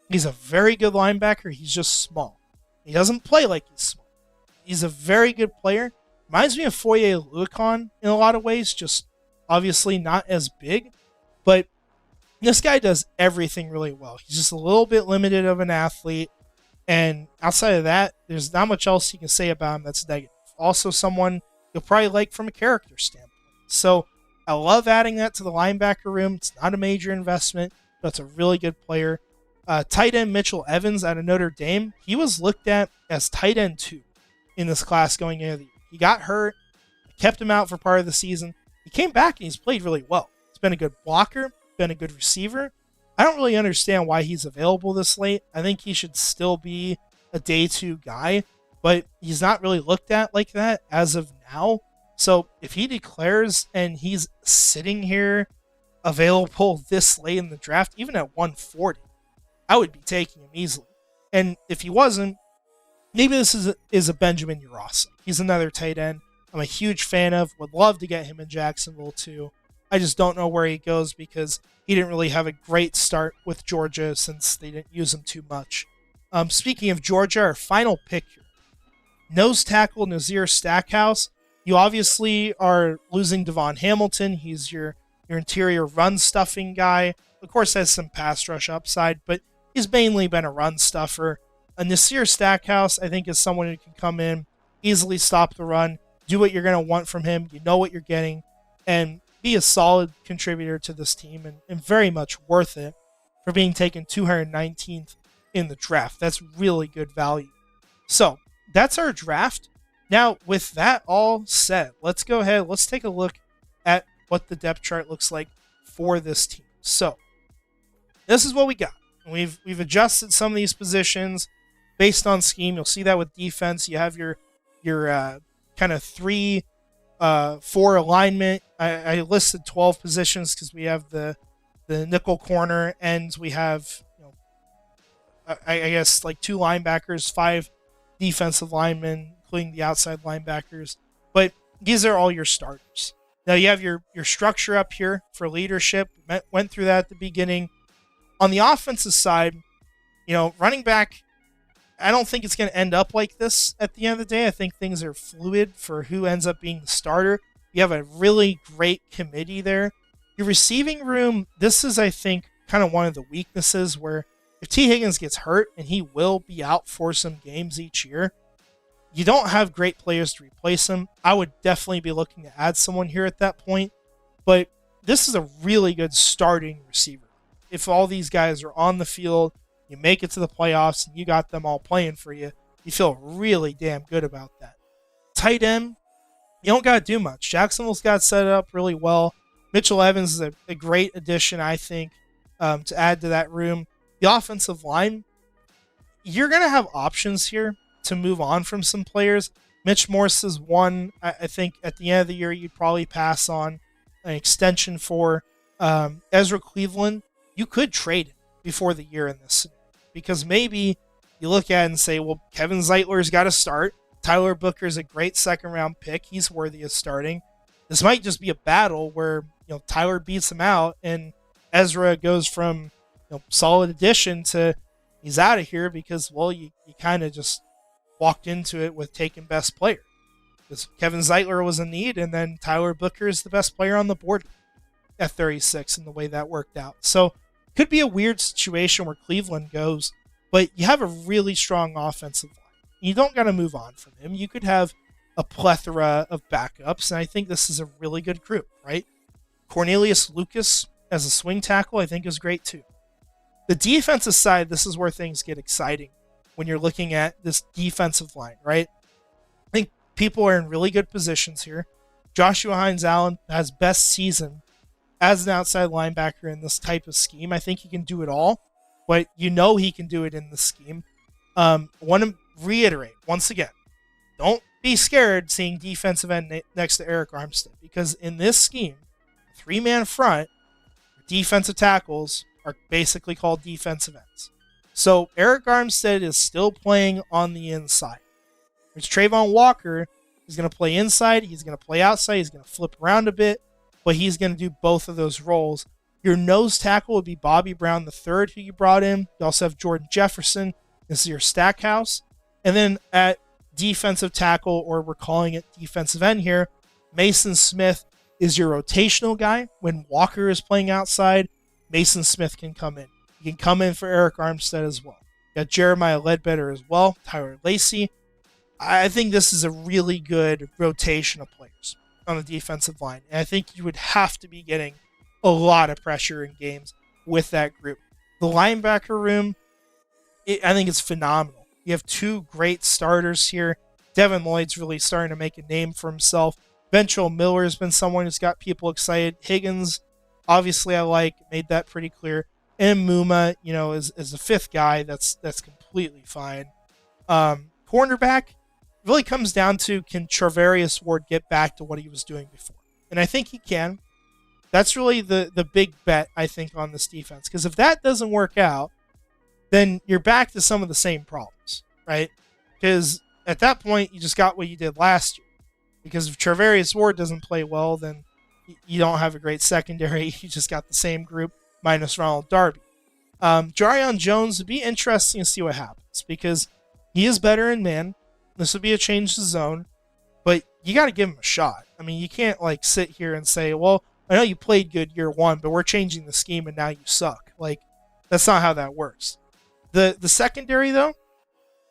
He's a very good linebacker. He's just small. He doesn't play like he's small. He's a very good player. Reminds me of Foye Oluokun in a lot of ways, just obviously not as big. But this guy does everything really well. He's just a little bit limited of an athlete. And outside of that, there's not much else you can say about him that's negative. Also someone you'll probably like from a character standpoint. So I love adding that to the linebacker room. It's not a major investment, but it's a really good player. Tight end Mitchell Evans out of Notre Dame. He was looked at as tight end 2 in this class going into the year. He got hurt. Kept him out for part of the season. He came back and he's played really well. He's been a good blocker, been a good receiver. I don't really understand why he's available this late. I think he should still be a day 2 guy, but he's not really looked at like that as of now. So if he declares and he's sitting here available this late in the draft, even at 140, I would be taking him easily. And if he wasn't, maybe this is a Benjamin Urasa. He's another tight end I'm a huge fan of. Would love to get him in Jacksonville too. I just don't know where he goes because he didn't really have a great start with Georgia since they didn't use him too much. Speaking of Georgia, our final pick here. Nose tackle Nazir Stackhouse. You obviously are losing Devon Hamilton. He's your interior run stuffing guy. Of course, has some pass rush upside, but he's mainly been a run stuffer. A Nasir Stackhouse, I think, is someone who can come in, easily stop the run, do what you're going to want from him. You know what you're getting, and be a solid contributor to this team, and very much worth it for being taken 219th in the draft. That's really good value. So that's our draft. Now, with that all said, let's go ahead. Let's take a look at what the depth chart looks like for this team. So this is what we got. We've adjusted some of these positions based on scheme. You'll see that with defense. You have your kind of 3-4 alignment. I listed 12 positions because we have the nickel corner, and we have, I guess, like 2 linebackers, 5 defensive linemen, including the outside linebackers. But these are all your starters. Now you have your structure up here for leadership. Went through that at the beginning. On the offensive side, running back, I don't think it's going to end up like this at the end of the day. I think things are fluid for who ends up being the starter. You have a really great committee there. Your receiving room, this is, I think, kind of one of the weaknesses where if T. Higgins gets hurt, and he will be out for some games each year, you don't have great players to replace him. I would definitely be looking to add someone here at that point. But this is a really good starting receiver. If all these guys are on the field, you make it to the playoffs, and you got them all playing for you, you feel really damn good about that. Tight end, you don't got to do much. Jacksonville's got set up really well. Mitchell Evans is a great addition, I think, to add to that room. The offensive line, you're going to have options here to move on from some players. Mitch Morse is one, I think, at the end of the year, you'd probably pass on an extension for. Ezra Cleveland, you could trade him before the year in this scenario, because maybe you look at it and say, well, Kevin Zeitler's got to start. Tyler Booker's a great second-round pick. He's worthy of starting. This might just be a battle where Tyler beats him out, and Ezra goes from solid addition to he's out of here because, well, you kind of just walked into it with taking best player. Because Kevin Zeitler was a need, and then Tyler Booker is the best player on the board at 36 in the way that worked out. So could be a weird situation where Cleveland goes, but you have a really strong offensive line. You don't got to move on from him. You could have a plethora of backups, and I think this is a really good group, right? Cornelius Lucas as a swing tackle, I think, is great too. The defensive side, this is where things get exciting when you're looking at this defensive line, right? I think people are in really good positions here. Joshua Hines-Allen has best season as an outside linebacker in this type of scheme. I think he can do it all, but he can do it in this scheme. Want to reiterate once again, don't be scared seeing defensive end next to Eric Armstead, because in this scheme, 3-man front, defensive tackles are basically called defensive ends. So Eric Armstead is still playing on the inside. There's Trayvon Walker. He's going to play inside. He's going to play outside. He's going to flip around a bit, but he's going to do both of those roles. Your nose tackle would be Bobby Brown III, who you brought in. You also have Jordan Jefferson. This is your Stackhouse. And then at defensive tackle, or we're calling it defensive end here, Mason Smith is your rotational guy. When Walker is playing outside, Mason Smith can come in. He can come in for Eric Armstead as well. You got Jeremiah Ledbetter as well, Tyler Lacey. I think this is a really good rotation of players on the defensive line. And I think you would have to be getting a lot of pressure in games with that group. The linebacker room, I think it's phenomenal. You have 2 great starters here. Devin Lloyd's really starting to make a name for himself. Ventrell Miller has been someone who's got people excited. Higgins, obviously, I made that pretty clear. And Muma, is a 5th guy. That's completely fine. Cornerback, really comes down to, can Charvarius Ward get back to what he was doing before? And I think he can. That's really the big bet, I think, on this defense. Because if that doesn't work out, then you're back to some of the same problems, right? Because at that point, you just got what you did last year. Because if Charvarius Ward doesn't play well, then you don't have a great secondary. You just got the same group minus Ronald Darby. Jarion Jones, would be interesting to see what happens because he is better in man. This would be a change to zone, but you got to give him a shot. I mean, you can't sit here and say, well, I know you played good year one, but we're changing the scheme and now you suck. That's not how that works. The secondary, though,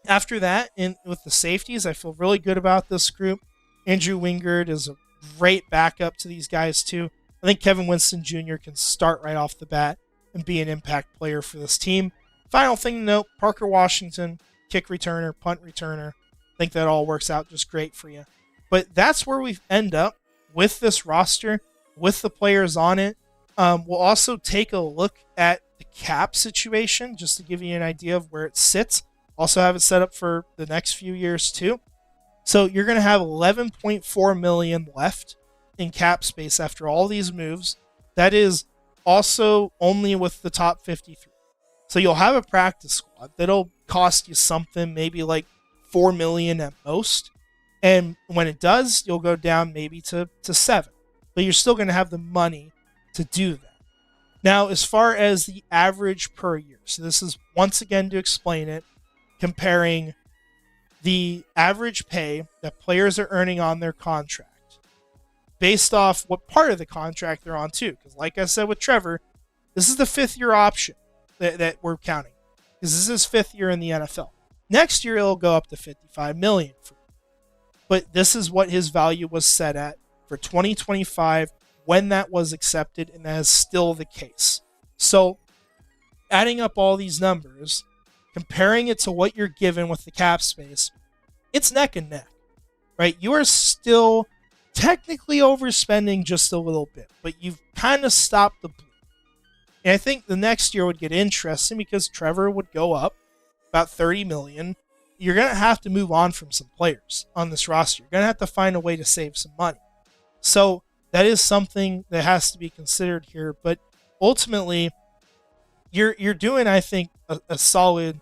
after that, with the safeties, I feel really good about this group. Andrew Wingard is a great backup to these guys, too. I think Kevin Winston Jr. can start right off the bat and be an impact player for this team. Final thing to note, Parker Washington, kick returner, punt returner. I think that all works out just great for you. But that's where we end up with this roster, with the players on it. We'll also take a look at the cap situation, just to give you an idea of where it sits. Also have it set up for the next few years, too. So you're going to have $11.4 million left in cap space after all these moves. That is also only with the top 53. So you'll have a practice squad that'll cost you something, maybe $4 million at most. And when it does, you'll go down maybe to 7. But you're still going to have the money to do that. Now, as far as the average per year, so this is once again to explain it, comparing the average pay that players are earning on their contract based off what part of the contract they're on too. Because like I said with Trevor, this is the 5th year option that we're counting. Because this is his 5th year in the NFL. Next year, it'll go up to $55 million. But this is what his value was set at for 2025 when that was accepted, and that is still the case. So adding up all these numbers, comparing it to what you're given with the cap space, it's neck and neck, right? You are still technically overspending just a little bit, but you've kind of stopped the bleed. And I think the next year would get interesting because Trevor would go up about $30 million. You're going to have to move on from some players on this roster. You're going to have to find a way to save some money. So that is something that has to be considered here. But ultimately, you're doing, I think, a solid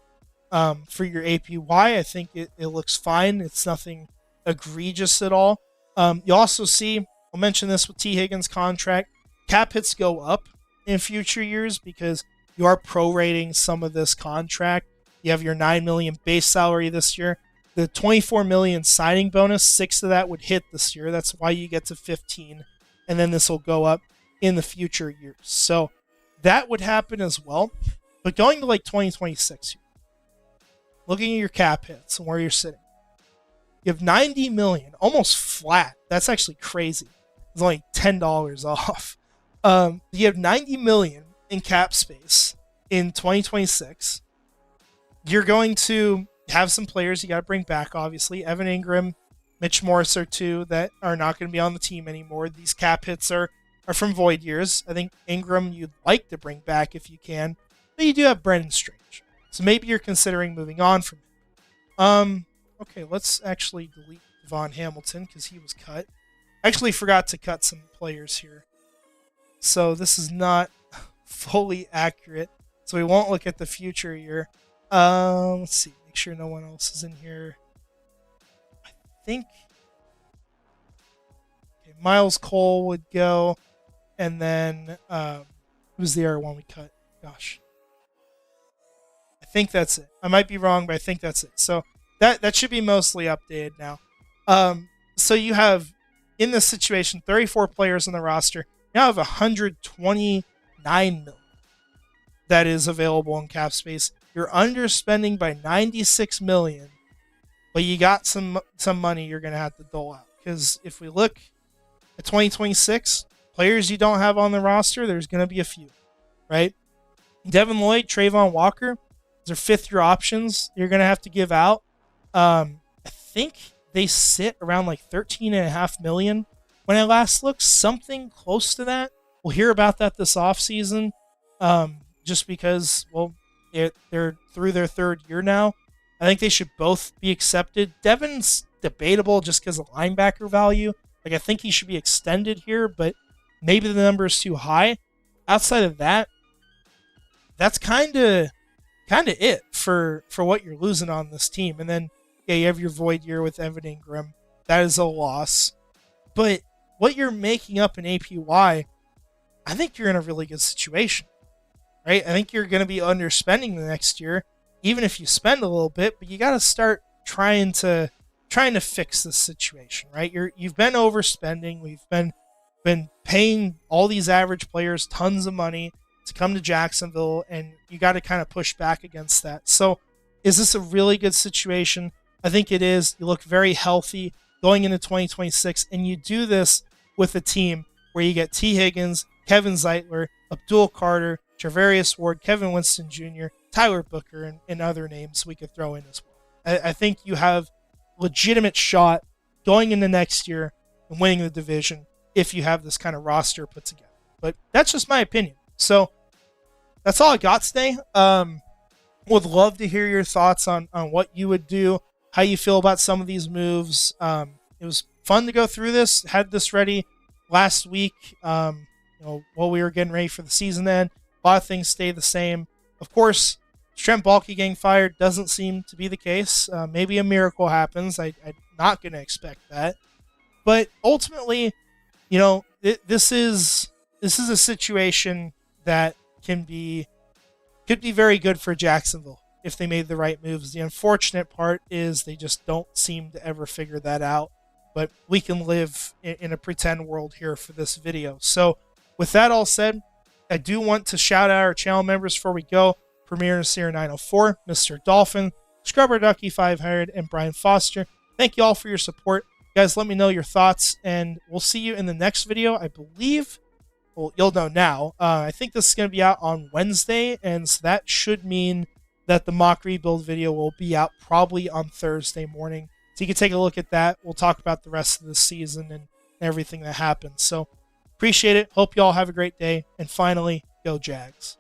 for your APY. I think it looks fine. It's nothing egregious at all. You also see, I'll mention this with T. Higgins' contract, cap hits go up in future years because you are prorating some of this contract. You have your $9 million base salary this year. The $24 million signing bonus, 6 of that would hit this year. That's why you get to 15, and then this will go up in the future years. So that would happen as well. But going to 2026 here, looking at your cap hits and where you're sitting, you have $90 million, almost flat. That's actually crazy. It's only $10 off. You have $90 million in cap space in 2026. You're going to have some players you got to bring back, obviously. Evan Ingram, Mitch Morris are 2 that are not going to be on the team anymore. These cap hits are from void years. I think Ingram you'd like to bring back if you can. But you do have Brendan Strange. So maybe you're considering moving on from him. Okay, let's actually delete Von Hamilton because he was cut. I actually forgot to cut some players here. So this is not fully accurate. So we won't look at the future year. Let's see. Make sure no one else is in here. I think Miles Cole would go. And then who's the other one we cut? Gosh. I think that's it. I might be wrong, but I think that's it. So that should be mostly updated now. So you have, in this situation, 34 players on the roster. You now have 129 million that is available in cap space. You're underspending by $96 million, but you got some money you're going to have to dole out. Because if we look at 2026, players you don't have on the roster, there's going to be a few, right? Devin Lloyd, Trayvon Walker, those are 5th-year options you're going to have to give out. I think they sit around $13.5 million when I last looked, something close to that. We'll hear about that this offseason, just because, well, they're through their 3rd year now. I think they should both be accepted. Devin's debatable just because of linebacker value. Like, I think he should be extended here, but maybe the number is too high. Outside of that, that's kind of it for what you're losing on this team. And then, yeah, you have your void year with Evan Ingram. That is a loss. But what you're making up in APY, I think you're in a really good situation, right? I think you're going to be underspending the next year, even if you spend a little bit, but you got to start trying to fix this situation, right? You've been overspending. We've been paying all these average players tons of money to come to Jacksonville, and you got to kind of push back against that. So is this a really good situation? I think it is. You look very healthy going into 2026, and you do this with a team where you get T. Higgins, Kevin Zeitler, Abdul Carter, Travarius Ward, Kevin Winston Jr., Tyler Booker, and other names we could throw in as well. I think you have legitimate shot going into next year and winning the division if you have this kind of roster put together. But that's just my opinion. So that's all I got today. Would love to hear your thoughts on what you would do, how you feel about some of these moves. It was fun to go through this. Had this ready last week, while we were getting ready for the season then. A lot of things stay the same. Of course, Trent Baalke getting fired doesn't seem to be the case. Maybe a miracle happens. I'm not going to expect that. But ultimately, this is a situation that could be very good for Jacksonville if they made the right moves. The unfortunate part is they just don't seem to ever figure that out. But we can live in a pretend world here for this video. So with that all said, I do want to shout out our channel members before we go. Premier Nasir 904, Mr. Dolphin, Scrubber Ducky 500, and Brian Foster. Thank you all for your support. Guys, let me know your thoughts, and we'll see you in the next video. I believe, well, you'll know now. I think this is going to be out on Wednesday, and so that should mean that the mock rebuild video will be out probably on Thursday morning. So you can take a look at that. We'll talk about the rest of the season and everything that happens. So appreciate it. Hope you all have a great day. And finally, go Jags.